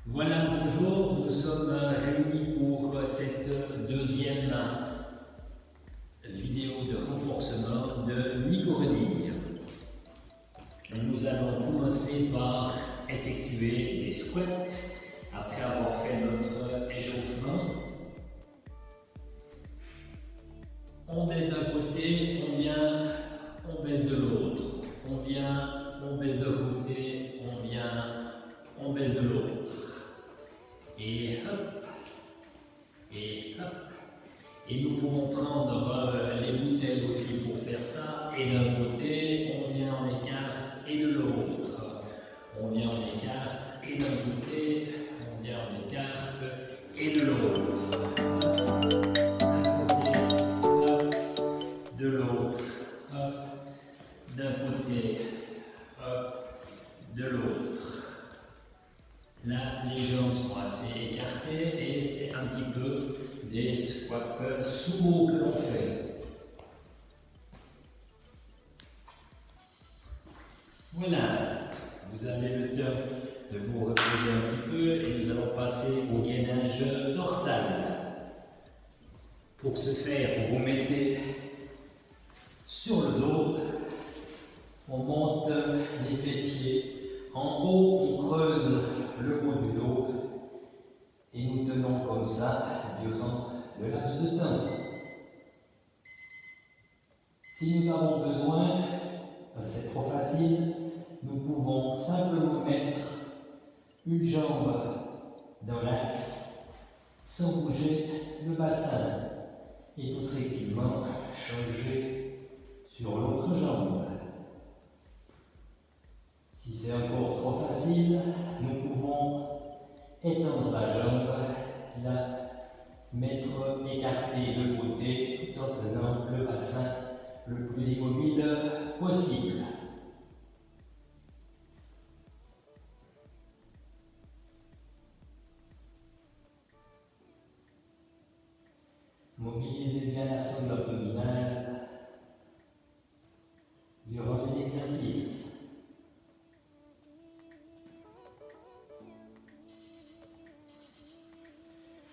Voilà, bonjour, nous sommes réunis pour cette deuxième vidéo de renforcement de Nico Running. Nous allons commencer par effectuer des squats après avoir fait notre échauffement. On baisse d'un côté, on baisse de l'autre. On baisse d'un côté, on baisse de l'autre. Et hop, et hop. Et nous pouvons prendre les bouteilles aussi pour faire ça. Et d'un côté, on vient en écarte et de l'autre. On vient en écarte et d'un côté, on vient en écarte et de l'autre. D'un côté, hop, de l'autre, hop, d'un côté, hop, de l'autre. Là, les jambes sont assez écartées et c'est un petit peu des squats sumo que l'on fait. Voilà, vous avez le temps de vous reposer un petit peu et nous allons passer au gainage dorsal. Pour ce faire, vous vous mettez sur le dos, on monte les fessiers. En haut, on creuse le haut du dos et nous tenons comme ça durant le laps de temps. Si nous avons besoin, c'est trop facile, nous pouvons simplement mettre une jambe dans l'axe sans bouger le bassin et tout tranquillement changer sur l'autre jambe. Si c'est encore trop facile, nous pouvons étendre la jambe, la mettre écartée de côté tout en tenant le bassin le plus immobile possible. Mobilisez bien la sonde abdominale durant les exercices.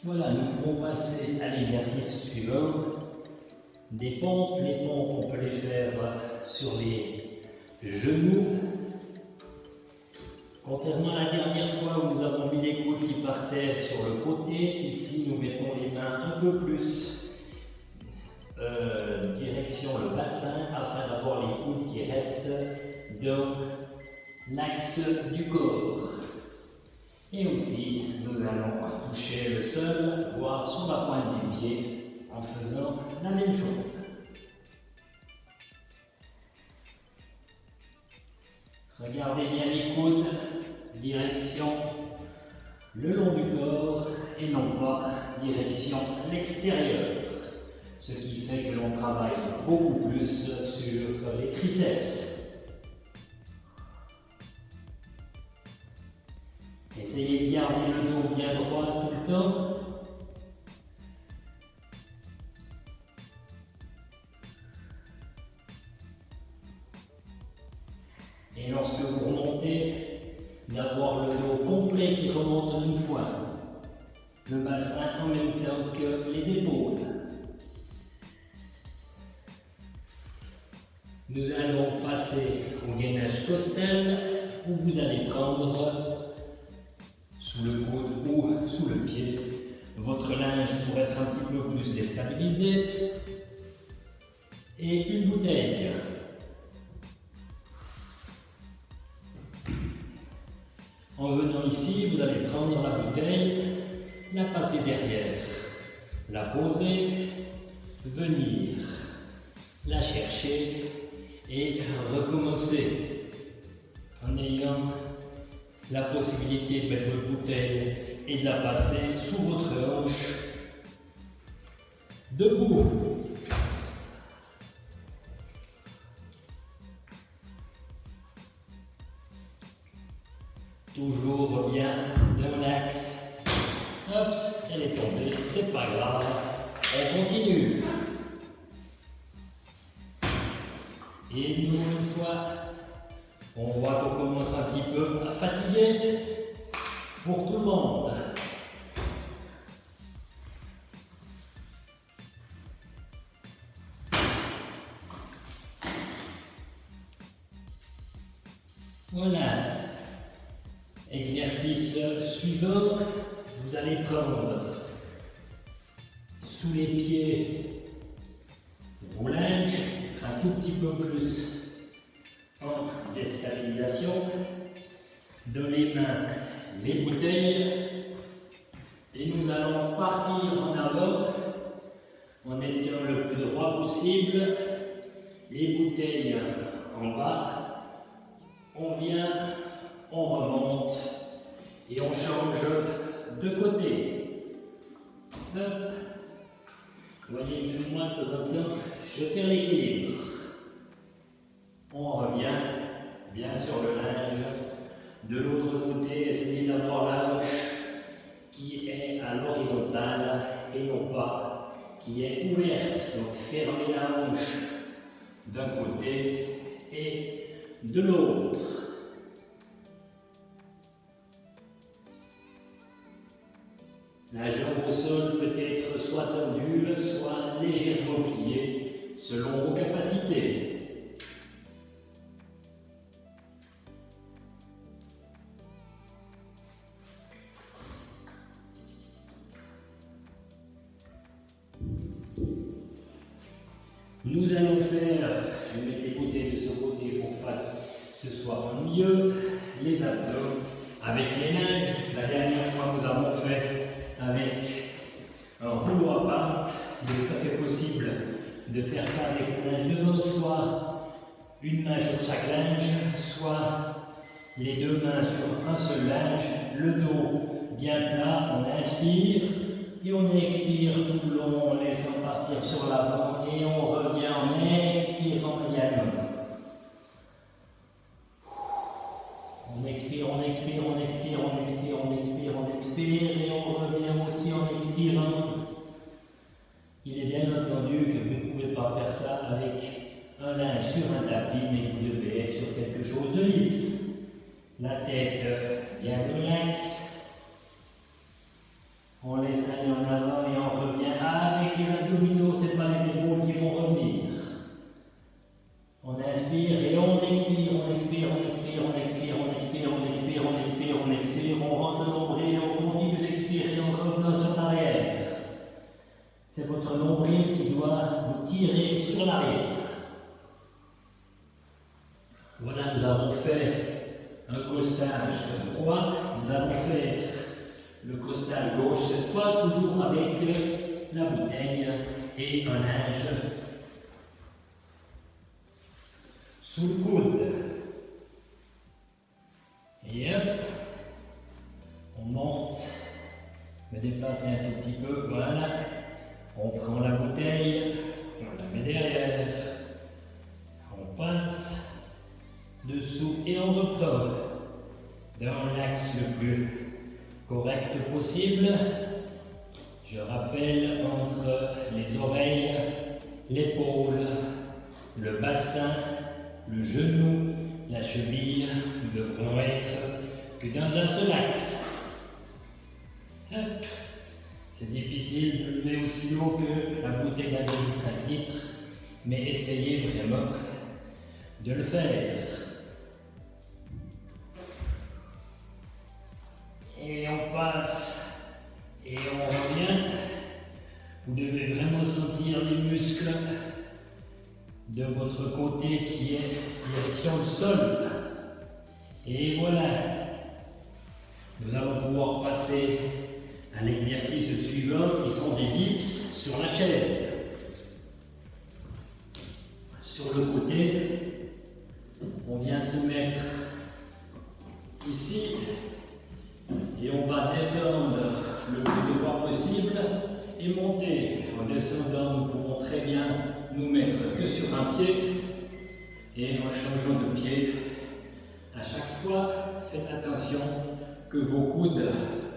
Voilà, nous pouvons passer à l'exercice suivant. Des pompes. Les pompes, on peut les faire sur les genoux. Contrairement à la dernière fois où nous avons mis les coudes qui partaient sur le côté, ici nous mettons les mains un peu plus direction le bassin afin d'avoir les coudes qui restent dans l'axe du corps. Et aussi, nous allons toucher le sol, voire sur la pointe des pieds, en faisant la même chose. Regardez bien les coudes, direction le long du corps et non pas direction l'extérieur. Ce qui fait que l'on travaille beaucoup plus sur les triceps. Essayez de garder le dos bien droit tout le temps. Et lorsque vous remontez, d'avoir le dos complet qui remonte en une fois. Le bassin en même temps que les épaules. Nous allons passer au gainage costal où vous allez prendre sous le coude ou sous le pied votre linge pour être un petit peu plus déstabilisé et une bouteille. En venant ici, vous allez prendre la bouteille, la passer derrière, la poser, venir la chercher et recommencer en ayant la possibilité de mettre votre bouteille et de la passer sous votre hanche, debout. Toujours bien dans l'axe. Hop, elle est tombée, c'est pas grave. On continue. Et une nouvelle fois, on voit qu'on commence un petit peu à fatiguer. pour tout le monde. Voilà. Exercice suivant, vous allez prendre sous les pieds vos linges, un tout petit peu plus en déstabilisation. Dans les mains, les bouteilles. Et nous allons partir en avant en étant le plus droit possible. Les bouteilles en bas. On vient, on remonte et on change de côté. Hop. Vous voyez, même moi de temps en temps, je perds l'équilibre. On revient bien sur le linge. De l'autre côté, essayez d'avoir la hanche qui est à l'horizontale et non pas qui est ouverte. Donc fermez la hanche d'un côté et de l'autre. La jambe au sol peut être soit tendue, soit légèrement pliée, selon vos capacités. Nous allons faire, je vais mettre les bouteilles de ce côté pour pas que ce soit ennuyeux, les abdos avec les linges. La dernière fois, nous avons fait avec un rouleau à pâte. Il est tout à fait possible de faire ça avec le linge devant, soit une main sur chaque linge, soit les deux mains sur un seul linge, le dos bien plat, on inspire. Et on expire tout le long en laissant partir sur l'avant et on revient en expirant également. On expire, on expire, on expire, on expire, on expire, on expire et on revient aussi en expirant. Il est bien entendu que vous ne pouvez pas faire ça avec un linge sur un tapis, mais vous devez être sur quelque chose de lisse. La tête bien relaxe. On laisse aller en avant et on revient avec les abdominaux, ce n'est pas les épaules qui vont revenir. On inspire et on expire, on expire, on expire, on expire, on expire, on expire, on expire, on expire, on rentre le nombril et on continue d'expirer en revenant sur l'arrière. C'est votre nombril qui doit vous tirer sur l'arrière. Voilà, nous avons fait un costage droit, nous allons faire le costal gauche cette fois, toujours avec la bouteille et un linge sous le coude. Et hop, on monte, me déplacer un tout petit peu, voilà. On prend la bouteille, on la met derrière, on passe dessous et on reprend dans l'axe le plus correct possible. Je rappelle, entre les oreilles, l'épaule, le bassin, le genou, la cheville, nous devrons être que dans un seul axe. Hop. C'est difficile de lever aussi haut que la bouteille d'1,5 litres, mais essayez vraiment de le faire. Et on passe et on revient. Vous devez vraiment sentir les muscles de votre côté qui est direction le sol. Et voilà. Nous allons pouvoir passer à l'exercice suivant qui sont des dips sur la chaise. Sur le côté, on vient se mettre ici. Et on va descendre le plus droit possible et monter. En descendant, nous pouvons très bien nous mettre que sur un pied. Et en changeant de pied, à chaque fois, faites attention que vos coudes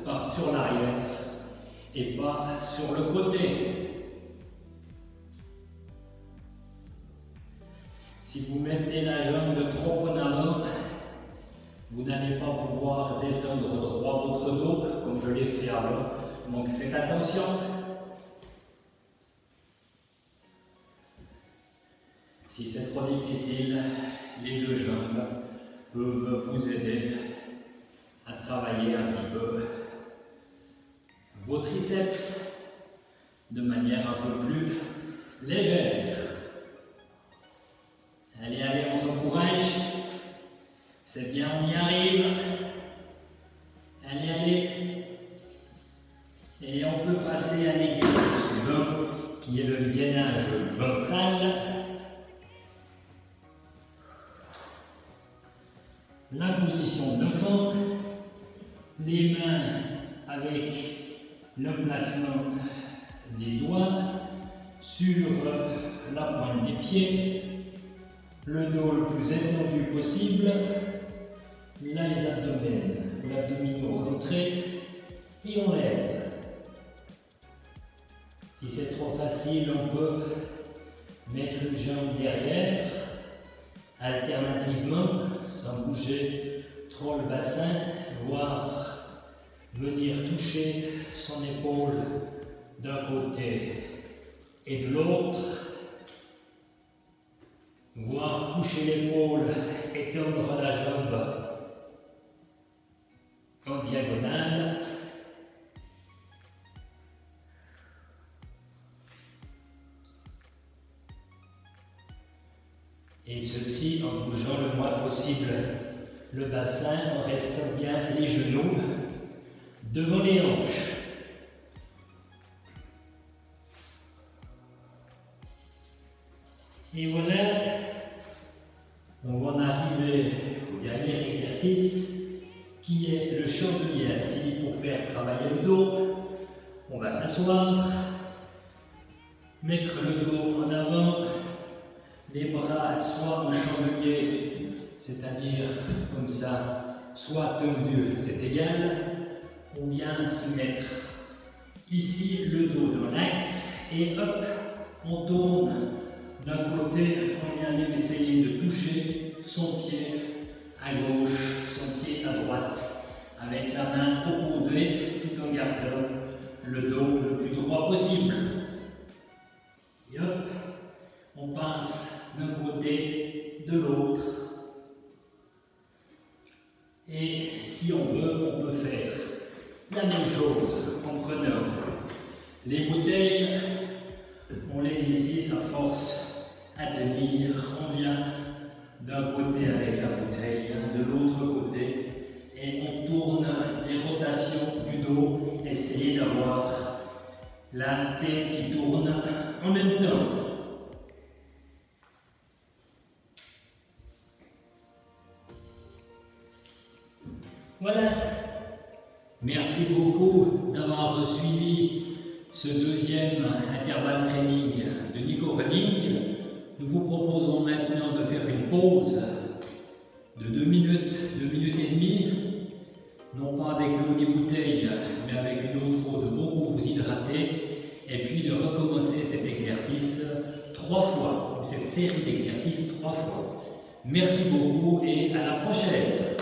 partent sur l'arrière et pas sur le côté. Si vous mettez la jambe trop en avant, vous n'allez pas pouvoir descendre descendre droit votre dos, comme je l'ai fait avant. Donc faites attention. Si c'est trop difficile, les deux jambes peuvent vous aider à travailler un petit peu vos triceps de manière un peu plus légère. Allez, allez, on s'encourage. C'est bien, on y arrive. Allez, allez. Et on peut passer à l'exercice suivant, qui est le gainage ventral. La position d'enfant, les mains avec le placement des doigts sur la pointe des pieds, le dos le plus étendu possible, là les abdominaux rentrés et on lève. Si c'est trop facile, on peut mettre une jambe derrière, alternativement, sans bouger trop le bassin, voire venir toucher son épaule d'un côté et de l'autre, voire toucher l'épaule et tendre la jambe en diagonale. Et ceci en bougeant le moins possible le bassin, en restant bien les genoux devant les hanches. Et voilà, on va en arriver au dernier exercice qui est le chandelier assis pour faire travailler le dos. On va s'asseoir, mettre le dos en avant, les bras soit au chandelier, c'est-à-dire comme ça, soit tendus, c'est égal. On vient se mettre ici le dos dans l'axe et hop, on tourne d'un côté, on vient même essayer de toucher son pied à gauche, son pied à droite, avec la main opposée, tout en gardant le dos le plus droit possible. Et hop, on passe d'un côté, de l'autre. Et si on veut, on peut faire la même chose en prenant les bouteilles, on les met ici, ça force à tenir, on vient d'un côté avec la bouteille, de l'autre côté, et on tourne les rotations du dos, essayez d'avoir la tête qui tourne en même temps. Voilà. Merci beaucoup d'avoir suivi ce deuxième intervalle training de Nico Running. Nous vous proposons maintenant de faire une pause de 2 minutes, 2 minutes et demie, non pas avec l'eau des bouteilles, mais avec une autre eau de beaucoup vous hydrater, et puis de recommencer cet exercice 3 fois, ou cette série d'exercices 3 fois. Merci beaucoup et à la prochaine.